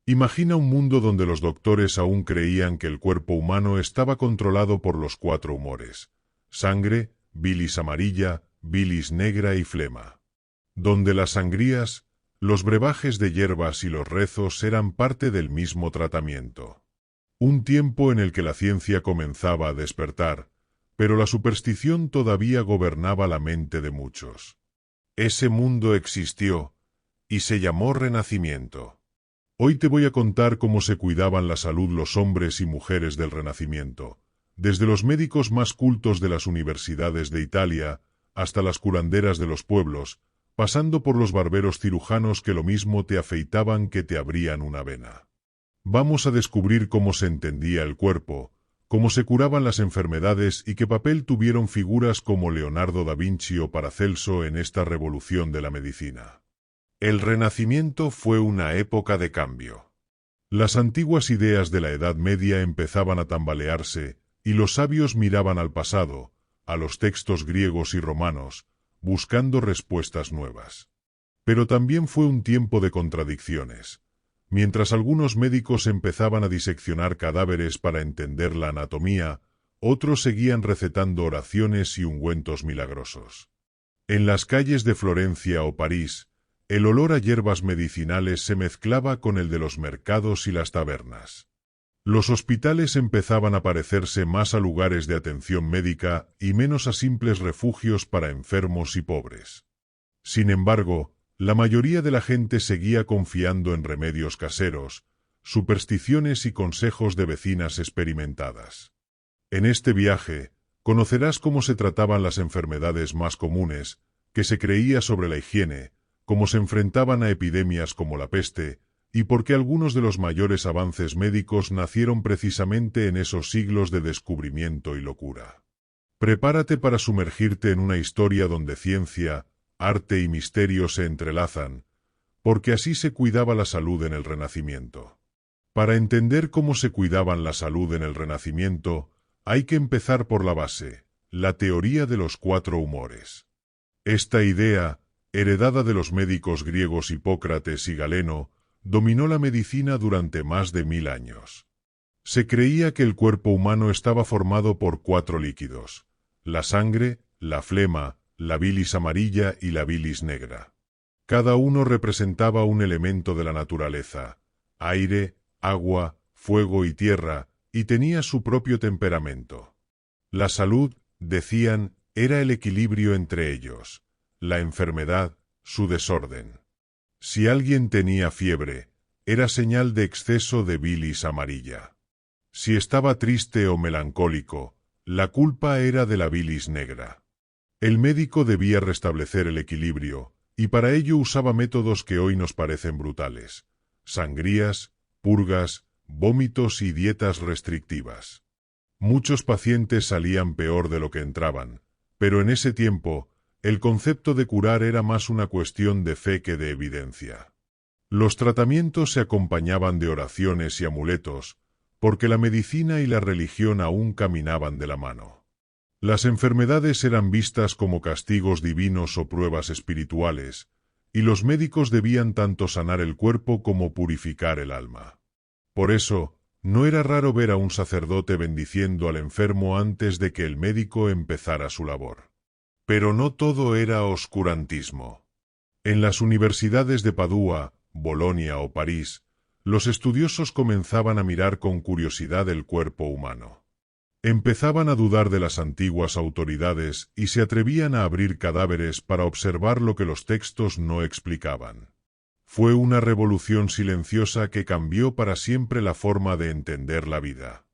Imagina un mundo donde los doctores aún creían que el cuerpo humano estaba controlado por los 4 humores: sangre, bilis amarilla, bilis negra y flema. Donde las sangrías, los brebajes de hierbas y los rezos eran parte del mismo tratamiento. Un tiempo en el que la ciencia comenzaba a despertar, pero la superstición todavía gobernaba la mente de muchos. Ese mundo existió, y se llamó Renacimiento. Hoy te voy a contar cómo se cuidaban la salud los hombres y mujeres del Renacimiento, desde los médicos más cultos de las universidades de Italia hasta las curanderas de los pueblos, pasando por los barberos cirujanos que lo mismo te afeitaban que te abrían una vena. Vamos a descubrir cómo se entendía el cuerpo, cómo se curaban las enfermedades y qué papel tuvieron figuras como Leonardo da Vinci o Paracelso en esta revolución de la medicina. El Renacimiento fue una época de cambio. Las antiguas ideas de la Edad Media empezaban a tambalearse, y los sabios miraban al pasado, a los textos griegos y romanos, buscando respuestas nuevas. Pero también fue un tiempo de contradicciones. Mientras algunos médicos empezaban a diseccionar cadáveres para entender la anatomía, otros seguían recetando oraciones y ungüentos milagrosos. En las calles de Florencia o París, el olor a hierbas medicinales se mezclaba con el de los mercados y las tabernas. Los hospitales empezaban a parecerse más a lugares de atención médica y menos a simples refugios para enfermos y pobres. Sin embargo, la mayoría de la gente seguía confiando en remedios caseros, supersticiones y consejos de vecinas experimentadas. En este viaje, conocerás cómo se trataban las enfermedades más comunes, qué se creía sobre la higiene, cómo se enfrentaban a epidemias como la peste, y por qué algunos de los mayores avances médicos nacieron precisamente en esos siglos de descubrimiento y locura. Prepárate para sumergirte en una historia donde ciencia, arte y misterio se entrelazan, porque así se cuidaba la salud en el Renacimiento. Para entender cómo se cuidaban la salud en el Renacimiento, hay que empezar por la base, la teoría de los 4 humores. Esta idea, heredada de los médicos griegos Hipócrates y Galeno, dominó la medicina durante más de 1000 años. Se creía que el cuerpo humano estaba formado por 4 líquidos: la sangre, la flema, la bilis amarilla y la bilis negra. Cada uno representaba un elemento de la naturaleza: aire, agua, fuego y tierra, y tenía su propio temperamento. La salud, decían, era el equilibrio entre ellos. La enfermedad, su desorden. Si alguien tenía fiebre, era señal de exceso de bilis amarilla. Si estaba triste o melancólico, la culpa era de la bilis negra. El médico debía restablecer el equilibrio, y para ello usaba métodos que hoy nos parecen brutales: sangrías, purgas, vómitos y dietas restrictivas. Muchos pacientes salían peor de lo que entraban, pero en ese tiempo, el concepto de curar era más una cuestión de fe que de evidencia. Los tratamientos se acompañaban de oraciones y amuletos, porque la medicina y la religión aún caminaban de la mano. Las enfermedades eran vistas como castigos divinos o pruebas espirituales, y los médicos debían tanto sanar el cuerpo como purificar el alma. Por eso, no era raro ver a un sacerdote bendiciendo al enfermo antes de que el médico empezara su labor. Pero no todo era oscurantismo. En las universidades de Padua, Bolonia o París, los estudiosos comenzaban a mirar con curiosidad el cuerpo humano. Empezaban a dudar de las antiguas autoridades y se atrevían a abrir cadáveres para observar lo que los textos no explicaban. Fue una revolución silenciosa que cambió para siempre la forma de entender la vida.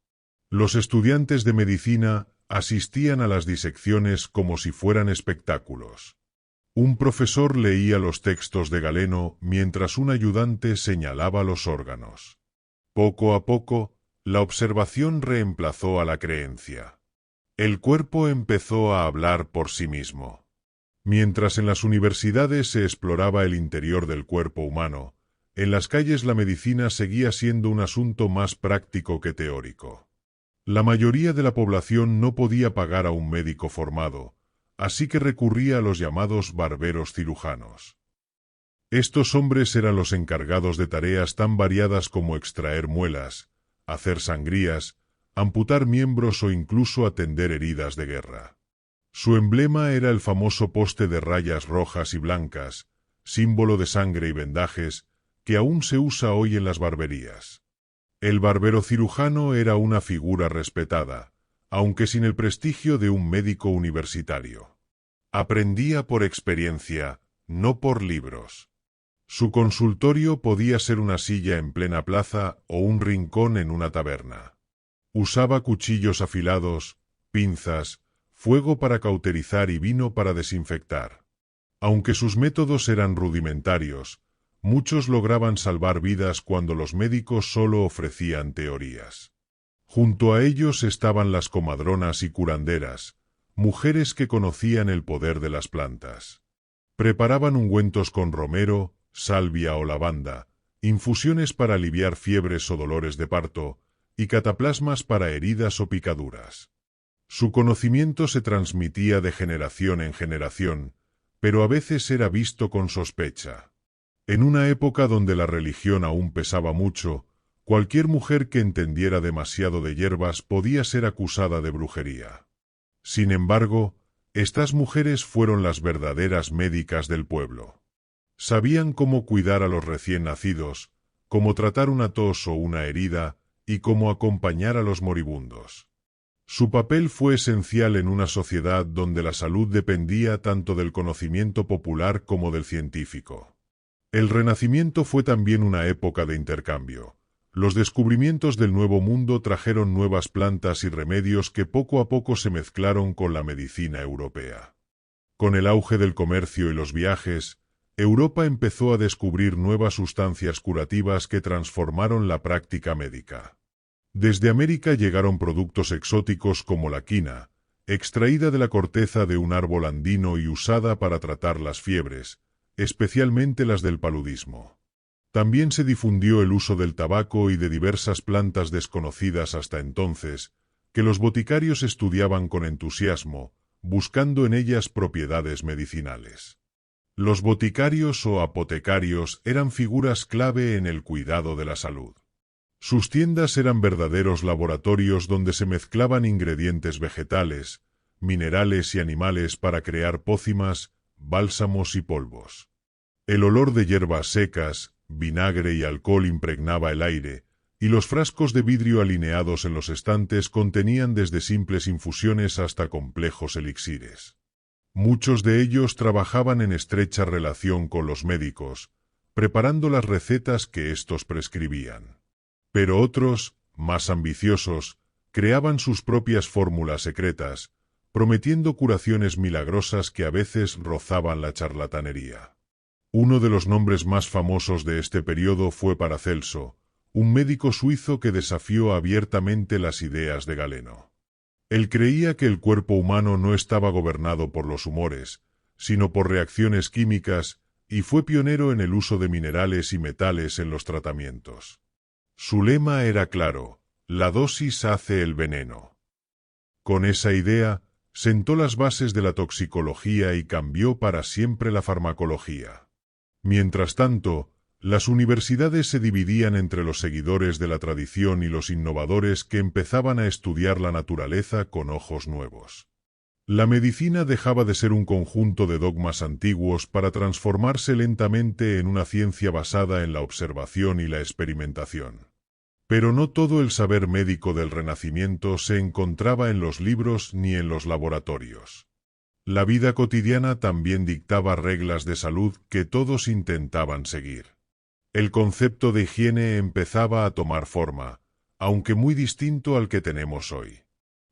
Los estudiantes de medicina asistían a las disecciones como si fueran espectáculos. Un profesor leía los textos de Galeno mientras un ayudante señalaba los órganos. Poco a poco, la observación reemplazó a la creencia. El cuerpo empezó a hablar por sí mismo. Mientras en las universidades se exploraba el interior del cuerpo humano, en las calles la medicina seguía siendo un asunto más práctico que teórico. La mayoría de la población no podía pagar a un médico formado, así que recurría a los llamados barberos cirujanos. Estos hombres eran los encargados de tareas tan variadas como extraer muelas, hacer sangrías, amputar miembros o incluso atender heridas de guerra. Su emblema era el famoso poste de rayas rojas y blancas, símbolo de sangre y vendajes, que aún se usa hoy en las barberías. El barbero cirujano era una figura respetada, aunque sin el prestigio de un médico universitario. Aprendía por experiencia, no por libros. Su consultorio podía ser una silla en plena plaza o un rincón en una taberna. Usaba cuchillos afilados, pinzas, fuego para cauterizar y vino para desinfectar. Aunque sus métodos eran rudimentarios, muchos lograban salvar vidas cuando los médicos solo ofrecían teorías. Junto a ellos estaban las comadronas y curanderas, mujeres que conocían el poder de las plantas. Preparaban ungüentos con romero, salvia o lavanda, infusiones para aliviar fiebres o dolores de parto, y cataplasmas para heridas o picaduras. Su conocimiento se transmitía de generación en generación, pero a veces era visto con sospecha. En una época donde la religión aún pesaba mucho, cualquier mujer que entendiera demasiado de hierbas podía ser acusada de brujería. Sin embargo, estas mujeres fueron las verdaderas médicas del pueblo. Sabían cómo cuidar a los recién nacidos, cómo tratar una tos o una herida, y cómo acompañar a los moribundos. Su papel fue esencial en una sociedad donde la salud dependía tanto del conocimiento popular como del científico. El Renacimiento fue también una época de intercambio. Los descubrimientos del Nuevo Mundo trajeron nuevas plantas y remedios que poco a poco se mezclaron con la medicina europea. Con el auge del comercio y los viajes, Europa empezó a descubrir nuevas sustancias curativas que transformaron la práctica médica. Desde América llegaron productos exóticos como la quina, extraída de la corteza de un árbol andino y usada para tratar las fiebres, especialmente las del paludismo. También se difundió el uso del tabaco y de diversas plantas desconocidas hasta entonces, que los boticarios estudiaban con entusiasmo, buscando en ellas propiedades medicinales. Los boticarios o apotecarios eran figuras clave en el cuidado de la salud. Sus tiendas eran verdaderos laboratorios donde se mezclaban ingredientes vegetales, minerales y animales para crear pócimas, bálsamos y polvos. El olor de hierbas secas, vinagre y alcohol impregnaba el aire, y los frascos de vidrio alineados en los estantes contenían desde simples infusiones hasta complejos elixires. Muchos de ellos trabajaban en estrecha relación con los médicos, preparando las recetas que éstos prescribían. Pero otros, más ambiciosos, creaban sus propias fórmulas secretas, prometiendo curaciones milagrosas que a veces rozaban la charlatanería. Uno de los nombres más famosos de este periodo fue Paracelso, un médico suizo que desafió abiertamente las ideas de Galeno. Él creía que el cuerpo humano no estaba gobernado por los humores, sino por reacciones químicas, y fue pionero en el uso de minerales y metales en los tratamientos. Su lema era claro: la dosis hace el veneno. Con esa idea, sentó las bases de la toxicología y cambió para siempre la farmacología. Mientras tanto, las universidades se dividían entre los seguidores de la tradición y los innovadores que empezaban a estudiar la naturaleza con ojos nuevos. La medicina dejaba de ser un conjunto de dogmas antiguos para transformarse lentamente en una ciencia basada en la observación y la experimentación. Pero no todo el saber médico del Renacimiento se encontraba en los libros ni en los laboratorios. La vida cotidiana también dictaba reglas de salud que todos intentaban seguir. El concepto de higiene empezaba a tomar forma, aunque muy distinto al que tenemos hoy.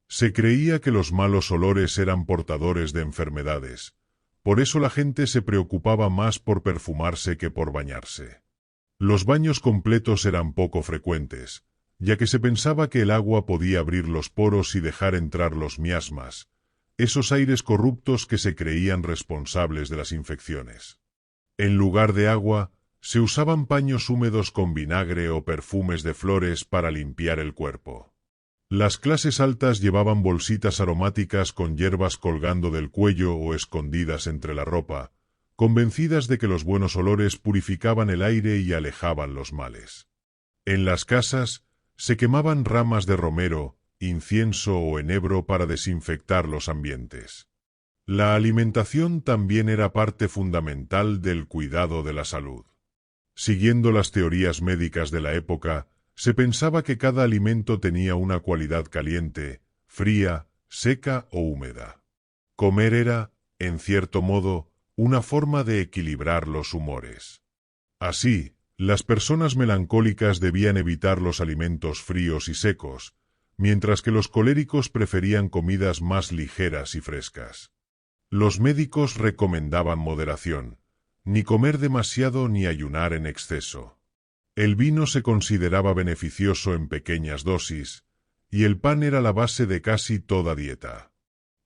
Se creía que los malos olores eran portadores de enfermedades, por eso la gente se preocupaba más por perfumarse que por bañarse. Los baños completos eran poco frecuentes, ya que se pensaba que el agua podía abrir los poros y dejar entrar los miasmas, esos aires corruptos que se creían responsables de las infecciones. En lugar de agua, se usaban paños húmedos con vinagre o perfumes de flores para limpiar el cuerpo. Las clases altas llevaban bolsitas aromáticas con hierbas colgando del cuello o escondidas entre la ropa, convencidas de que los buenos olores purificaban el aire y alejaban los males. En las casas se quemaban ramas de romero, incienso o enebro para desinfectar los ambientes. La alimentación también era parte fundamental del cuidado de la salud. Siguiendo las teorías médicas de la época, se pensaba que cada alimento tenía una cualidad caliente, fría, seca o húmeda. Comer era, en cierto modo, una forma de equilibrar los humores. Así, las personas melancólicas debían evitar los alimentos fríos y secos, mientras que los coléricos preferían comidas más ligeras y frescas. Los médicos recomendaban moderación, ni comer demasiado ni ayunar en exceso. El vino se consideraba beneficioso en pequeñas dosis, y el pan era la base de casi toda dieta.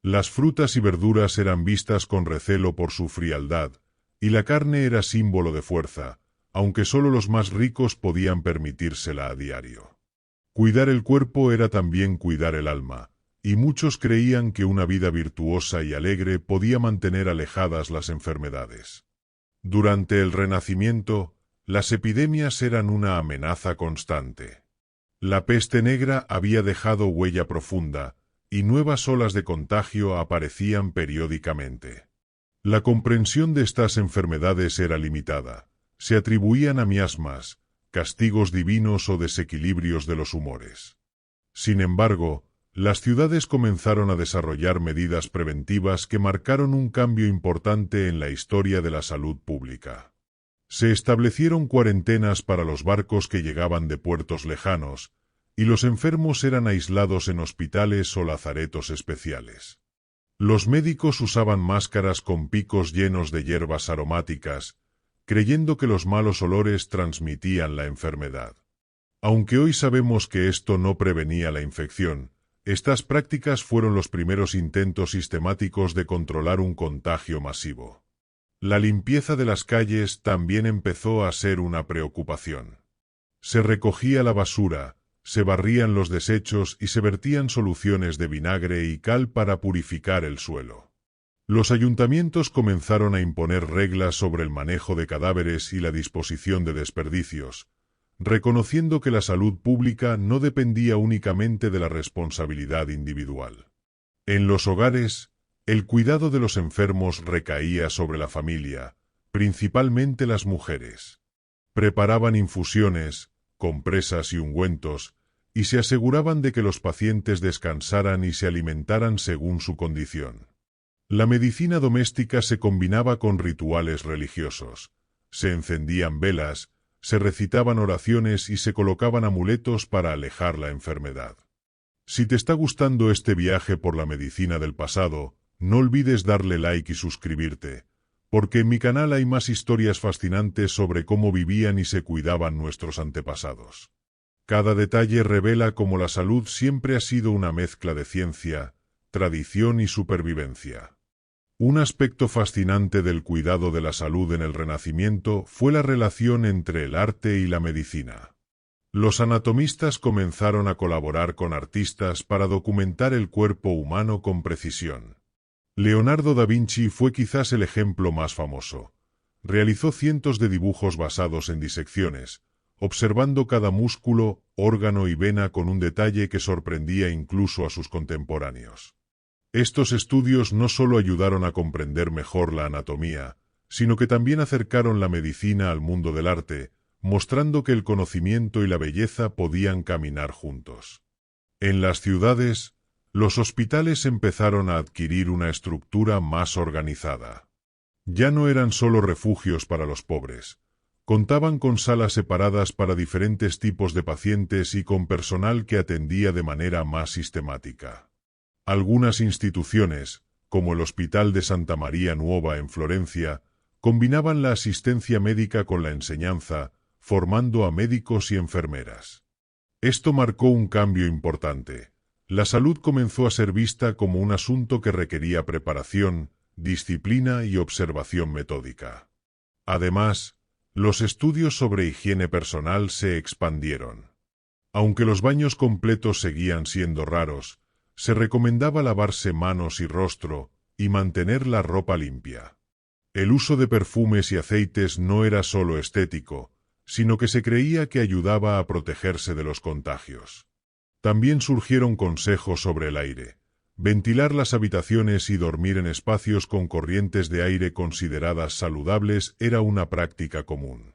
Las frutas y verduras eran vistas con recelo por su frialdad, y la carne era símbolo de fuerza, aunque solo los más ricos podían permitírsela a diario. Cuidar el cuerpo era también cuidar el alma, y muchos creían que una vida virtuosa y alegre podía mantener alejadas las enfermedades. Durante el Renacimiento, las epidemias eran una amenaza constante. La peste negra había dejado huella profunda, y nuevas olas de contagio aparecían periódicamente. La comprensión de estas enfermedades era limitada. Se atribuían a miasmas, castigos divinos o desequilibrios de los humores. Sin embargo, las ciudades comenzaron a desarrollar medidas preventivas que marcaron un cambio importante en la historia de la salud pública. Se establecieron cuarentenas para los barcos que llegaban de puertos lejanos, y los enfermos eran aislados en hospitales o lazaretos especiales. Los médicos usaban máscaras con picos llenos de hierbas aromáticas, creyendo que los malos olores transmitían la enfermedad. Aunque hoy sabemos que esto no prevenía la infección, estas prácticas fueron los primeros intentos sistemáticos de controlar un contagio masivo. La limpieza de las calles también empezó a ser una preocupación. Se recogía la basura, se barrían los desechos y se vertían soluciones de vinagre y cal para purificar el suelo. Los ayuntamientos comenzaron a imponer reglas sobre el manejo de cadáveres y la disposición de desperdicios, reconociendo que la salud pública no dependía únicamente de la responsabilidad individual. En los hogares, el cuidado de los enfermos recaía sobre la familia, principalmente las mujeres. Preparaban infusiones, compresas y ungüentos, y se aseguraban de que los pacientes descansaran y se alimentaran según su condición. La medicina doméstica se combinaba con rituales religiosos. Se encendían velas, se recitaban oraciones y se colocaban amuletos para alejar la enfermedad. Si te está gustando este viaje por la medicina del pasado, no olvides darle like y suscribirte, porque en mi canal hay más historias fascinantes sobre cómo vivían y se cuidaban nuestros antepasados. Cada detalle revela cómo la salud siempre ha sido una mezcla de ciencia, tradición y supervivencia. Un aspecto fascinante del cuidado de la salud en el Renacimiento fue la relación entre el arte y la medicina. Los anatomistas comenzaron a colaborar con artistas para documentar el cuerpo humano con precisión. Leonardo da Vinci fue quizás el ejemplo más famoso. Realizó cientos de dibujos basados en disecciones, observando cada músculo, órgano y vena con un detalle que sorprendía incluso a sus contemporáneos. Estos estudios no solo ayudaron a comprender mejor la anatomía, sino que también acercaron la medicina al mundo del arte, mostrando que el conocimiento y la belleza podían caminar juntos. En las ciudades, los hospitales empezaron a adquirir una estructura más organizada. Ya no eran solo refugios para los pobres. Contaban con salas separadas para diferentes tipos de pacientes y con personal que atendía de manera más sistemática. Algunas instituciones, como el Hospital de Santa María Nuova en Florencia, combinaban la asistencia médica con la enseñanza, formando a médicos y enfermeras. Esto marcó un cambio importante. La salud comenzó a ser vista como un asunto que requería preparación, disciplina y observación metódica. Además, los estudios sobre higiene personal se expandieron. Aunque los baños completos seguían siendo raros, se recomendaba lavarse manos y rostro, y mantener la ropa limpia. El uso de perfumes y aceites no era solo estético, sino que se creía que ayudaba a protegerse de los contagios. También surgieron consejos sobre el aire. Ventilar las habitaciones y dormir en espacios con corrientes de aire consideradas saludables era una práctica común.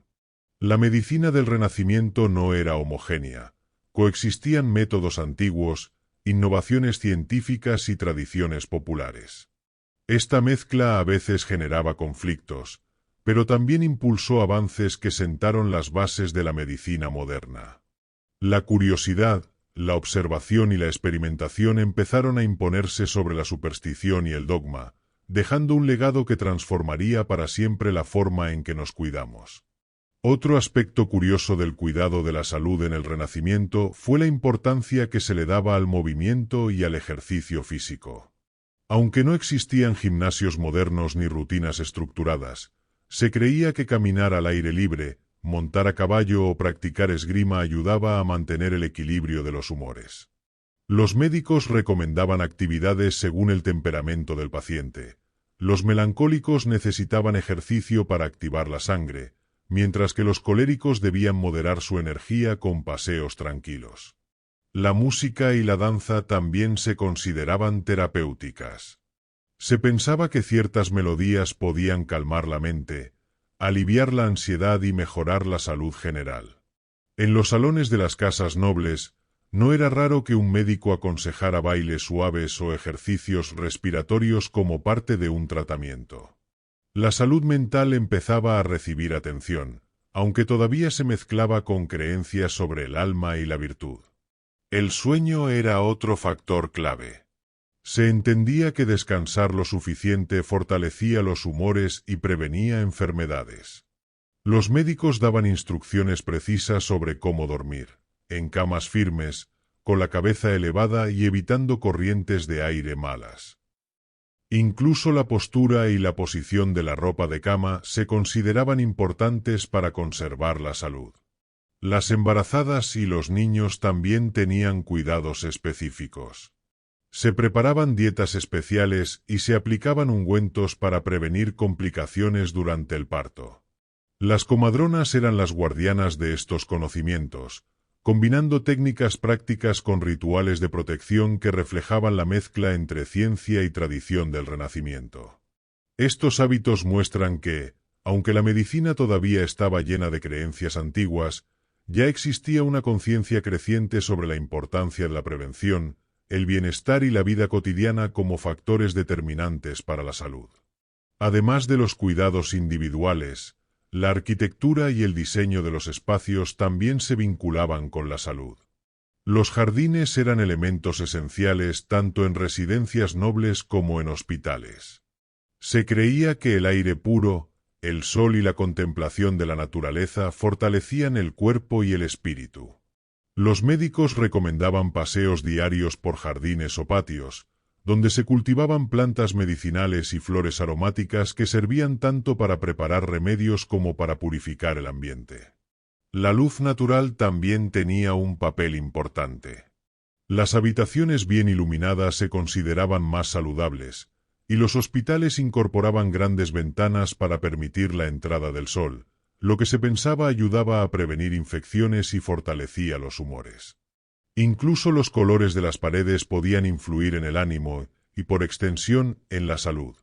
La medicina del Renacimiento no era homogénea. Coexistían métodos antiguos, innovaciones científicas y tradiciones populares. Esta mezcla a veces generaba conflictos, pero también impulsó avances que sentaron las bases de la medicina moderna. La curiosidad, la observación y la experimentación empezaron a imponerse sobre la superstición y el dogma, dejando un legado que transformaría para siempre la forma en que nos cuidamos. Otro aspecto curioso del cuidado de la salud en el Renacimiento fue la importancia que se le daba al movimiento y al ejercicio físico. Aunque no existían gimnasios modernos ni rutinas estructuradas, se creía que caminar al aire libre, montar a caballo o practicar esgrima ayudaba a mantener el equilibrio de los humores. Los médicos recomendaban actividades según el temperamento del paciente. Los melancólicos necesitaban ejercicio para activar la sangre, mientras que los coléricos debían moderar su energía con paseos tranquilos. La música y la danza también se consideraban terapéuticas. Se pensaba que ciertas melodías podían calmar la mente, aliviar la ansiedad y mejorar la salud general. En los salones de las casas nobles, no era raro que un médico aconsejara bailes suaves o ejercicios respiratorios como parte de un tratamiento. La salud mental empezaba a recibir atención, aunque todavía se mezclaba con creencias sobre el alma y la virtud. El sueño era otro factor clave. Se entendía que descansar lo suficiente fortalecía los humores y prevenía enfermedades. Los médicos daban instrucciones precisas sobre cómo dormir, en camas firmes, con la cabeza elevada y evitando corrientes de aire malas. Incluso la postura y la posición de la ropa de cama se consideraban importantes para conservar la salud. Las embarazadas y los niños también tenían cuidados específicos. Se preparaban dietas especiales y se aplicaban ungüentos para prevenir complicaciones durante el parto. Las comadronas eran las guardianas de estos conocimientos, combinando técnicas prácticas con rituales de protección que reflejaban la mezcla entre ciencia y tradición del Renacimiento. Estos hábitos muestran que, aunque la medicina todavía estaba llena de creencias antiguas, ya existía una conciencia creciente sobre la importancia de la prevención, el bienestar y la vida cotidiana como factores determinantes para la salud. Además de los cuidados individuales, la arquitectura y el diseño de los espacios también se vinculaban con la salud. Los jardines eran elementos esenciales tanto en residencias nobles como en hospitales. Se creía que el aire puro, el sol y la contemplación de la naturaleza fortalecían el cuerpo y el espíritu. Los médicos recomendaban paseos diarios por jardines o patios, donde se cultivaban plantas medicinales y flores aromáticas que servían tanto para preparar remedios como para purificar el ambiente. La luz natural también tenía un papel importante. Las habitaciones bien iluminadas se consideraban más saludables, y los hospitales incorporaban grandes ventanas para permitir la entrada del sol, lo que se pensaba ayudaba a prevenir infecciones y fortalecía los humores. Incluso los colores de las paredes podían influir en el ánimo y, por extensión, en la salud.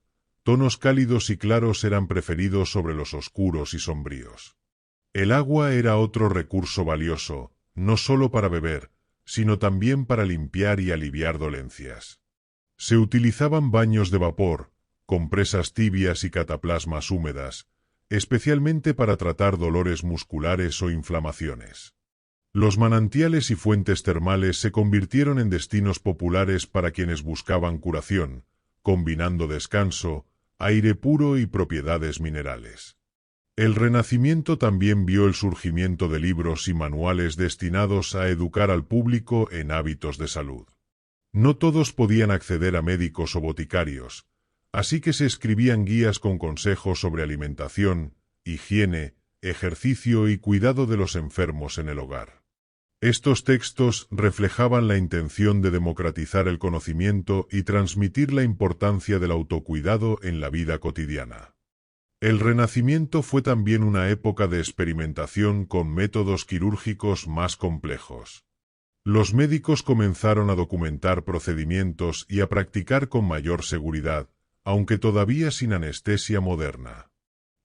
Tonos cálidos y claros eran preferidos sobre los oscuros y sombríos. El agua era otro recurso valioso, no solo para beber, sino también para limpiar y aliviar dolencias. Se utilizaban baños de vapor, compresas tibias y cataplasmas húmedas, especialmente para tratar dolores musculares o inflamaciones. Los manantiales y fuentes termales se convirtieron en destinos populares para quienes buscaban curación, combinando descanso, aire puro y propiedades minerales. El Renacimiento también vio el surgimiento de libros y manuales destinados a educar al público en hábitos de salud. No todos podían acceder a médicos o boticarios, así que se escribían guías con consejos sobre alimentación, higiene, ejercicio y cuidado de los enfermos en el hogar. Estos textos reflejaban la intención de democratizar el conocimiento y transmitir la importancia del autocuidado en la vida cotidiana. El Renacimiento fue también una época de experimentación con métodos quirúrgicos más complejos. Los médicos comenzaron a documentar procedimientos y a practicar con mayor seguridad, aunque todavía sin anestesia moderna.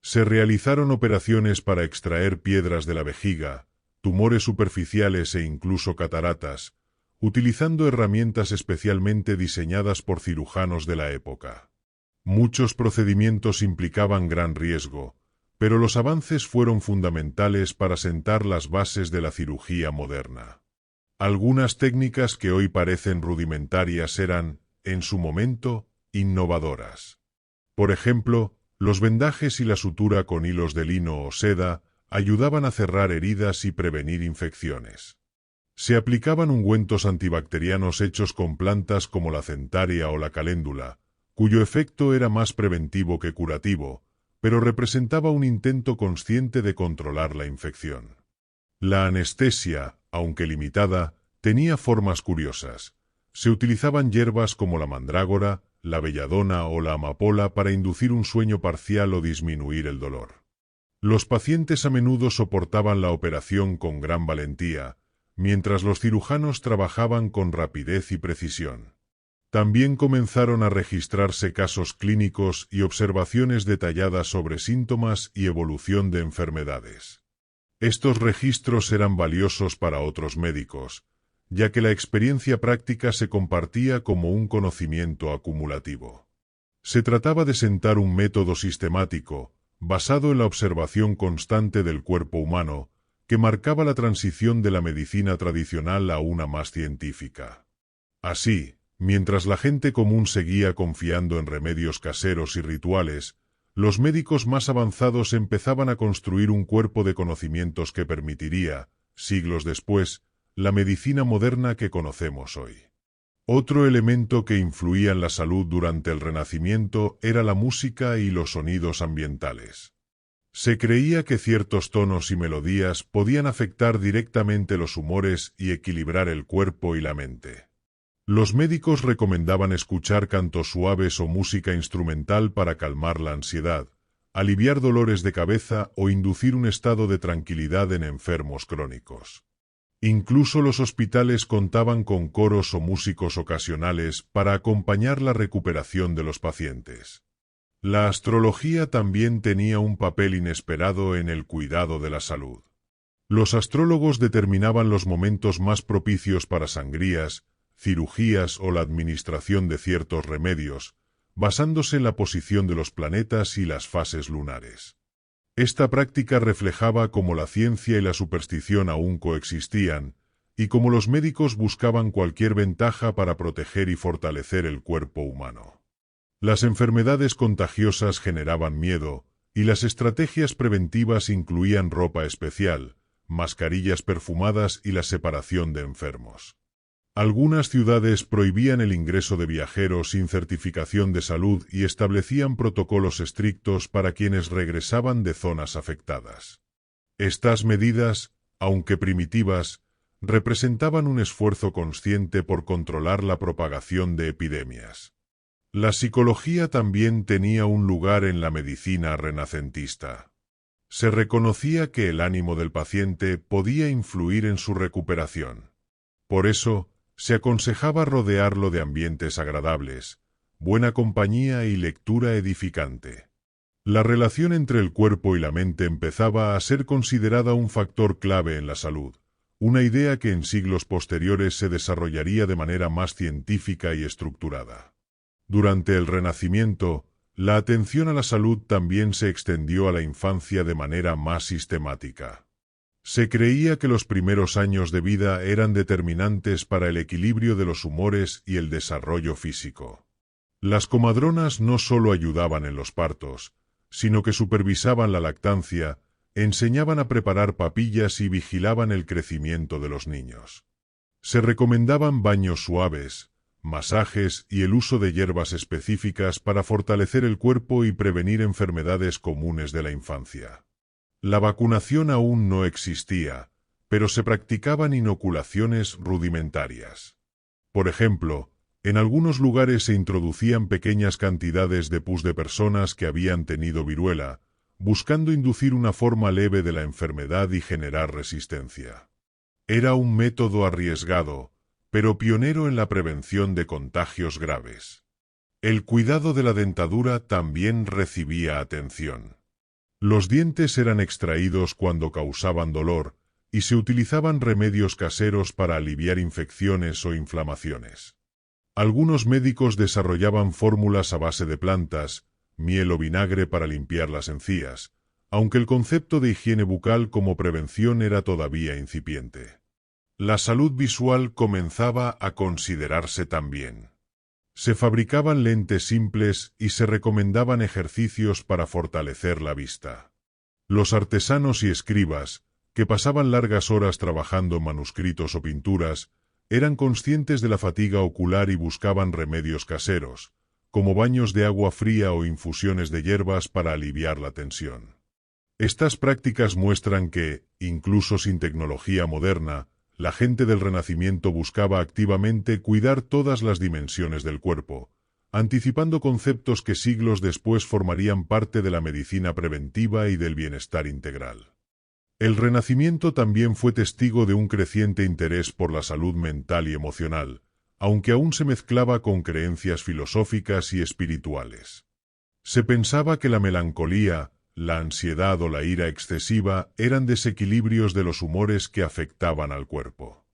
Se realizaron operaciones para extraer piedras de la vejiga, tumores superficiales e incluso cataratas, utilizando herramientas especialmente diseñadas por cirujanos de la época. Muchos procedimientos implicaban gran riesgo, pero los avances fueron fundamentales para sentar las bases de la cirugía moderna. Algunas técnicas que hoy parecen rudimentarias eran, en su momento, innovadoras. Por ejemplo, los vendajes y la sutura con hilos de lino o seda ayudaban a cerrar heridas y prevenir infecciones. Se aplicaban ungüentos antibacterianos hechos con plantas como la centaurea o la caléndula, cuyo efecto era más preventivo que curativo, pero representaba un intento consciente de controlar la infección. La anestesia, aunque limitada, tenía formas curiosas. Se utilizaban hierbas como la mandrágora, la belladona o la amapola para inducir un sueño parcial o disminuir el dolor. Los pacientes a menudo soportaban la operación con gran valentía, mientras los cirujanos trabajaban con rapidez y precisión. También comenzaron a registrarse casos clínicos y observaciones detalladas sobre síntomas y evolución de enfermedades. Estos registros eran valiosos para otros médicos, ya que la experiencia práctica se compartía como un conocimiento acumulativo. Se trataba de sentar un método sistemático, basado en la observación constante del cuerpo humano, que marcaba la transición de la medicina tradicional a una más científica. Así, mientras la gente común seguía confiando en remedios caseros y rituales, los médicos más avanzados empezaban a construir un cuerpo de conocimientos que permitiría, siglos después, la medicina moderna que conocemos hoy. Otro elemento que influía en la salud durante el Renacimiento era la música y los sonidos ambientales. Se creía que ciertos tonos y melodías podían afectar directamente los humores y equilibrar el cuerpo y la mente. Los médicos recomendaban escuchar cantos suaves o música instrumental para calmar la ansiedad, aliviar dolores de cabeza o inducir un estado de tranquilidad en enfermos crónicos. Incluso los hospitales contaban con coros o músicos ocasionales para acompañar la recuperación de los pacientes. La astrología también tenía un papel inesperado en el cuidado de la salud. Los astrólogos determinaban los momentos más propicios para sangrías, cirugías o la administración de ciertos remedios, basándose en la posición de los planetas y las fases lunares. Esta práctica reflejaba cómo la ciencia y la superstición aún coexistían, y cómo los médicos buscaban cualquier ventaja para proteger y fortalecer el cuerpo humano. Las enfermedades contagiosas generaban miedo, y las estrategias preventivas incluían ropa especial, mascarillas perfumadas y la separación de enfermos. Algunas ciudades prohibían el ingreso de viajeros sin certificación de salud y establecían protocolos estrictos para quienes regresaban de zonas afectadas. Estas medidas, aunque primitivas, representaban un esfuerzo consciente por controlar la propagación de epidemias. La psicología también tenía un lugar en la medicina renacentista. Se reconocía que el ánimo del paciente podía influir en su recuperación. Por eso, se aconsejaba rodearlo de ambientes agradables, buena compañía y lectura edificante. La relación entre el cuerpo y la mente empezaba a ser considerada un factor clave en la salud, una idea que en siglos posteriores se desarrollaría de manera más científica y estructurada. Durante el Renacimiento, la atención a la salud también se extendió a la infancia de manera más sistemática. Se creía que los primeros años de vida eran determinantes para el equilibrio de los humores y el desarrollo físico. Las comadronas no solo ayudaban en los partos, sino que supervisaban la lactancia, enseñaban a preparar papillas y vigilaban el crecimiento de los niños. Se recomendaban baños suaves, masajes y el uso de hierbas específicas para fortalecer el cuerpo y prevenir enfermedades comunes de la infancia. La vacunación aún no existía, pero se practicaban inoculaciones rudimentarias. Por ejemplo, En algunos lugares se introducían pequeñas cantidades de pus de personas que habían tenido viruela, buscando inducir una forma leve de la enfermedad y generar resistencia. Era un método arriesgado, pero pionero en la prevención de contagios graves. El cuidado de la dentadura también recibía atención. Los dientes eran extraídos cuando causaban dolor y se utilizaban remedios caseros para aliviar infecciones o inflamaciones. Algunos médicos desarrollaban fórmulas a base de plantas, miel o vinagre para limpiar las encías, aunque el concepto de higiene bucal como prevención era todavía incipiente. La salud visual comenzaba a considerarse también. Se fabricaban lentes simples y se recomendaban ejercicios para fortalecer la vista. Los artesanos y escribas, que pasaban largas horas trabajando en manuscritos o pinturas, eran conscientes de la fatiga ocular y buscaban remedios caseros, como baños de agua fría o infusiones de hierbas para aliviar la tensión. Estas prácticas muestran que, incluso sin tecnología moderna, la gente del Renacimiento buscaba activamente cuidar todas las dimensiones del cuerpo, anticipando conceptos que siglos después formarían parte de la medicina preventiva y del bienestar integral. El Renacimiento también fue testigo de un creciente interés por la salud mental y emocional, aunque aún se mezclaba con creencias filosóficas y espirituales. Se pensaba que la melancolía, la ansiedad o la ira excesiva eran desequilibrios de los humores que afectaban al cuerpo.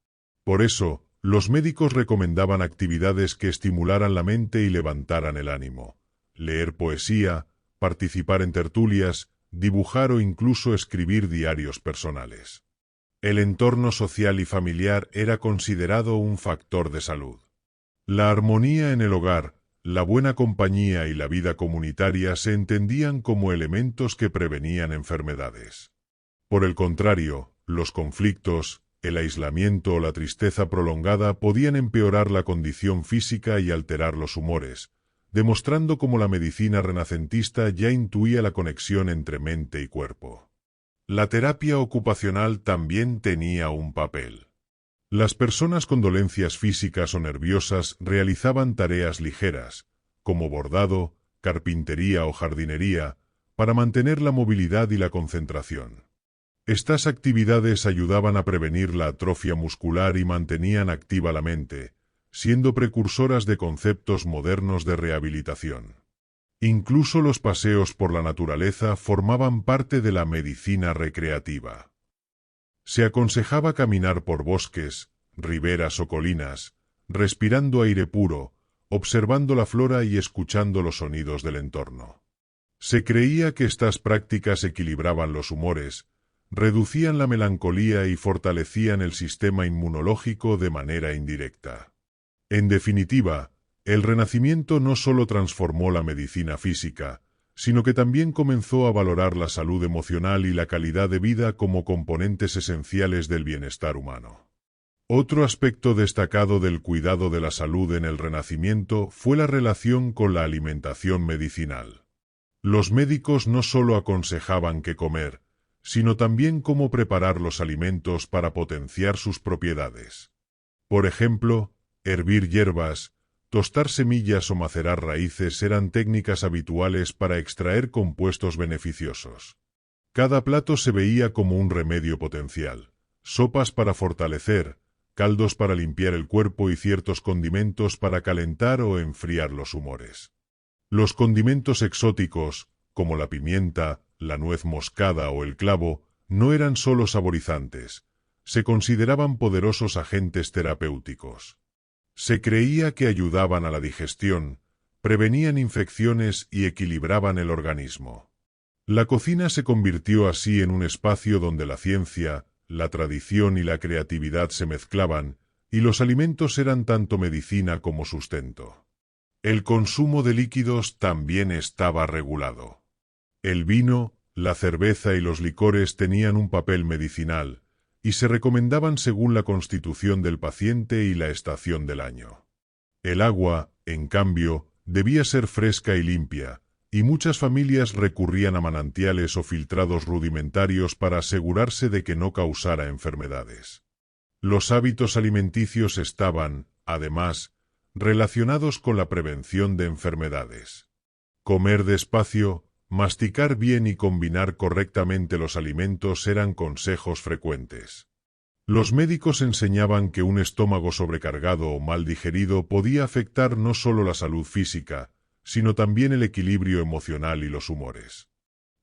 Por eso, los médicos recomendaban actividades que estimularan la mente y levantaran el ánimo: leer poesía, participar en tertulias, dibujar o incluso escribir diarios personales. El entorno social y familiar era considerado un factor de salud. La armonía en el hogar, la buena compañía y la vida comunitaria se entendían como elementos que prevenían enfermedades. Por el contrario, los conflictos, el aislamiento o la tristeza prolongada podían empeorar la condición física y alterar los humores, demostrando cómo la medicina renacentista ya intuía la conexión entre mente y cuerpo. La terapia ocupacional también tenía un papel. Las personas con dolencias físicas o nerviosas realizaban tareas ligeras, como bordado, carpintería o jardinería, para mantener la movilidad y la concentración. Estas actividades ayudaban a prevenir la atrofia muscular y mantenían activa la mente, siendo precursoras de conceptos modernos de rehabilitación. Incluso los paseos por la naturaleza formaban parte de la medicina recreativa. Se aconsejaba caminar por bosques, riberas o colinas, respirando aire puro, observando la flora y escuchando los sonidos del entorno. Se creía que estas prácticas equilibraban los humores, reducían la melancolía y fortalecían el sistema inmunológico de manera indirecta. En definitiva, el Renacimiento no solo transformó la medicina física, sino que también comenzó a valorar la salud emocional y la calidad de vida como componentes esenciales del bienestar humano. Otro aspecto destacado del cuidado de la salud en el Renacimiento fue la relación con la alimentación medicinal. Los médicos no solo aconsejaban qué comer, sino también cómo preparar los alimentos para potenciar sus propiedades. Por ejemplo, hervir hierbas, tostar semillas o macerar raíces eran técnicas habituales para extraer compuestos beneficiosos. Cada plato se veía como un remedio potencial: sopas para fortalecer, caldos para limpiar el cuerpo y ciertos condimentos para calentar o enfriar los humores. Los condimentos exóticos, como la pimienta, la nuez moscada o el clavo, no eran solo saborizantes, se consideraban poderosos agentes terapéuticos. Se creía que ayudaban a la digestión, prevenían infecciones y equilibraban el organismo. La cocina se convirtió así en un espacio donde la ciencia, la tradición y la creatividad se mezclaban, y los alimentos eran tanto medicina como sustento. El consumo de líquidos también estaba regulado. El vino, la cerveza y los licores tenían un papel medicinal, y se recomendaban según la constitución del paciente y la estación del año. El agua, en cambio, debía ser fresca y limpia, y muchas familias recurrían a manantiales o filtrados rudimentarios para asegurarse de que no causara enfermedades. Los hábitos alimenticios estaban, además, relacionados con la prevención de enfermedades. Comer despacio, masticar bien y combinar correctamente los alimentos eran consejos frecuentes. Los médicos enseñaban que un estómago sobrecargado o mal digerido podía afectar no solo la salud física, sino también el equilibrio emocional y los humores.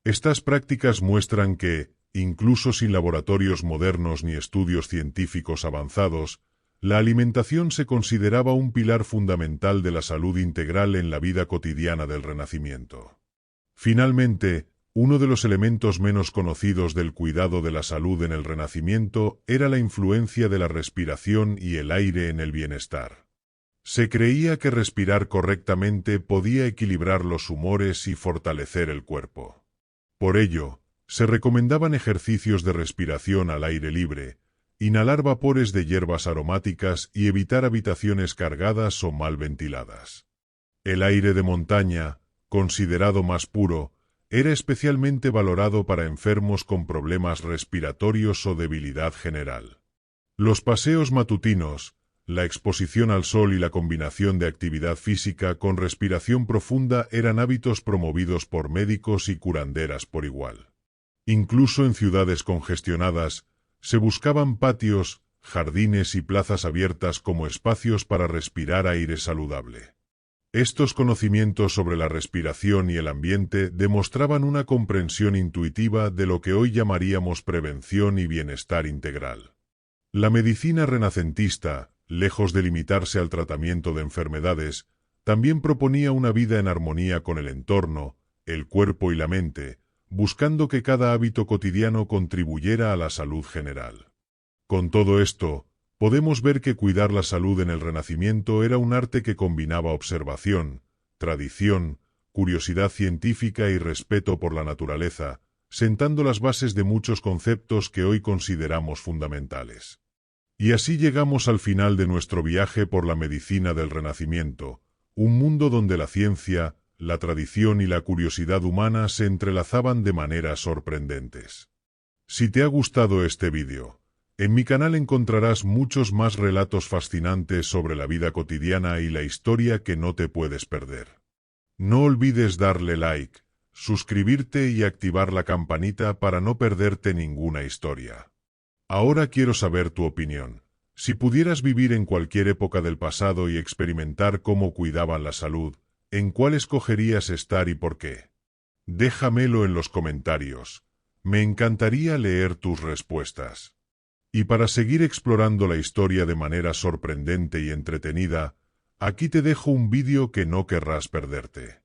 Estas prácticas muestran que, incluso sin laboratorios modernos ni estudios científicos avanzados, la alimentación se consideraba un pilar fundamental de la salud integral en la vida cotidiana del Renacimiento. Finalmente, uno de los elementos menos conocidos del cuidado de la salud en el Renacimiento era la influencia de la respiración y el aire en el bienestar. Se creía que respirar correctamente podía equilibrar los humores y fortalecer el cuerpo. Por ello, se recomendaban ejercicios de respiración al aire libre, inhalar vapores de hierbas aromáticas y evitar habitaciones cargadas o mal ventiladas. El aire de montaña, considerado más puro, era especialmente valorado para enfermos con problemas respiratorios o debilidad general. Los paseos matutinos, la exposición al sol y la combinación de actividad física con respiración profunda eran hábitos promovidos por médicos y curanderas por igual. Incluso en ciudades congestionadas, se buscaban patios, jardines y plazas abiertas como espacios para respirar aire saludable. Estos conocimientos sobre la respiración y el ambiente demostraban una comprensión intuitiva de lo que hoy llamaríamos prevención y bienestar integral. La medicina renacentista, lejos de limitarse al tratamiento de enfermedades, también proponía una vida en armonía con el entorno, el cuerpo y la mente, buscando que cada hábito cotidiano contribuyera a la salud general. Con todo esto, podemos ver que cuidar la salud en el Renacimiento era un arte que combinaba observación, tradición, curiosidad científica y respeto por la naturaleza, sentando las bases de muchos conceptos que hoy consideramos fundamentales. Y así llegamos al final de nuestro viaje por la medicina del Renacimiento, un mundo donde la ciencia, la tradición y la curiosidad humana se entrelazaban de maneras sorprendentes. Si te ha gustado este vídeo, en mi canal encontrarás muchos más relatos fascinantes sobre la vida cotidiana y la historia que no te puedes perder. No olvides darle like, suscribirte y activar la campanita para no perderte ninguna historia. Ahora quiero saber tu opinión. Si pudieras vivir en cualquier época del pasado y experimentar cómo cuidaban la salud, ¿en cuál escogerías estar y por qué? Déjamelo en los comentarios. Me encantaría leer tus respuestas. Y para seguir explorando la historia de manera sorprendente y entretenida, aquí te dejo un vídeo que no querrás perderte.